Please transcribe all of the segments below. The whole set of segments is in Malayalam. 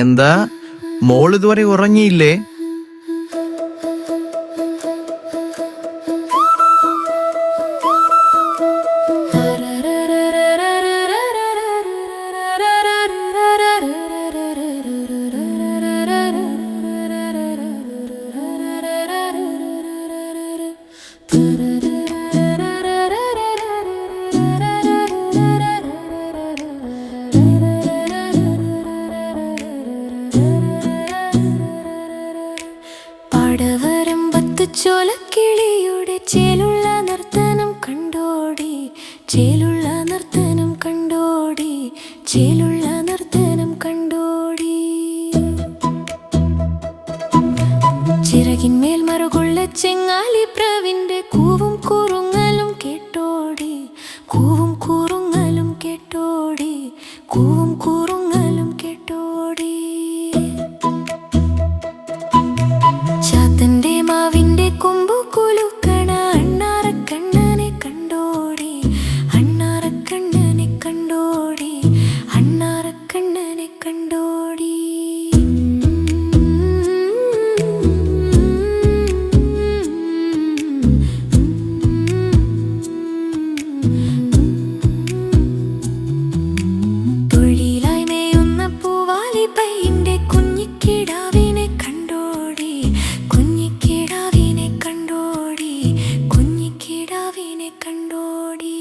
എന്താ മോൾ ഇതുവരെ ഉറങ്ങിയില്ലേ? ചോലക്കിളിയുടെ ചേലുള്ള നർത്തനം കണ്ടോടി, ചേലുള്ള നർത്തനം കണ്ടോടി, ചേലുള്ള നർത്തനം കണ്ടോടി. ചിറകിന്മേൽ മറുകൊള്ള ചെങ്ങാലി പ്രാവിന്റെ കൂവും കൂറുങ്ങലും കേട്ടോടി, കൂവും കൂറുങ്ങലും കേട്ടോടി, കൂവും കൂറുങ്ങലും കേട്ടോടി. ചാത്തന്റെ മാവിന്റെ കൊമ്പു കുലുക്കണ അണ്ണാറക്കണ്ണനെ കണ്ടോടി, അണ്ണാറക്കണ്ണനെ കണ്ടോടി, അണ്ണാറക്കണ്ണനെ കണ്ടോടി. തൊഴിലായി മേയുന്ന പൂവാലി പയ്യന്റെ കുഞ്ഞിക്കിടാവിനെ കണ്ടോടി, കുഞ്ഞിക്കിടാവിനെ കണ്ടോടി, കുഞ്ഞിക്കിടാവിനെ കണ്ടോടി.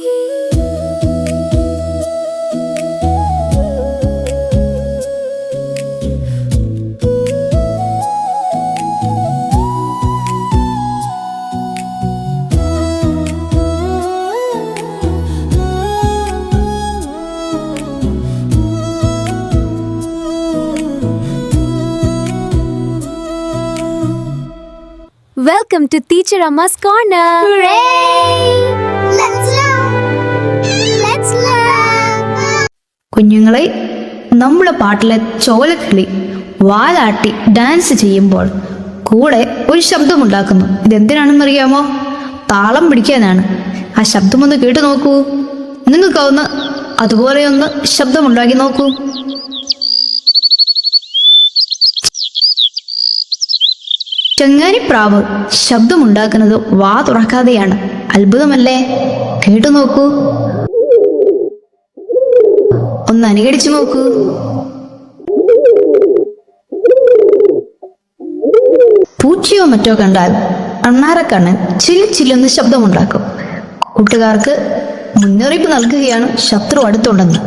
Welcome to Teacher Amma's Corner. Hooray! Let's learn. Let's learn. കുഞ്ഞുങ്ങളെ, നമ്മുടെ പാട്ടിലെ ചോലക്കിളി വാലാട്ടി ഡാൻസ് ചെയ്യുമ്പോൾ കൂടെ ഒരു ശബ്ദമുണ്ടാക്കുന്നു. ഇതെന്തിനാണെന്നറിയാമോ? താളം പിടിക്കാനാണ്. ആ ശബ്ദമൊന്ന് കേട്ടു നോക്കൂ. നിങ്ങൾക്കൊന്ന് അതുപോലെ ഒന്ന് ശബ്ദമുണ്ടാക്കി നോക്കൂ. ചങ്ങാരിപ്രാവ് ശബ്ദമുണ്ടാക്കുന്നത് വാ തുറക്കാതെയാണ്. അത്ഭുതമല്ലേ? കേട്ടു നോക്കൂ, ഒന്ന് അനുകരിച്ചു നോക്കൂ. പൂച്ചയോ മറ്റോ കണ്ടാൽ അണ്ണാറക്കണ്ണൻ ചില്ലെന്ന് ശബ്ദമുണ്ടാക്കും. കൂട്ടുകാർക്ക് മുന്നറിയിപ്പ് നൽകുകയാണ് ശത്രു അടുത്തുണ്ടെന്ന്.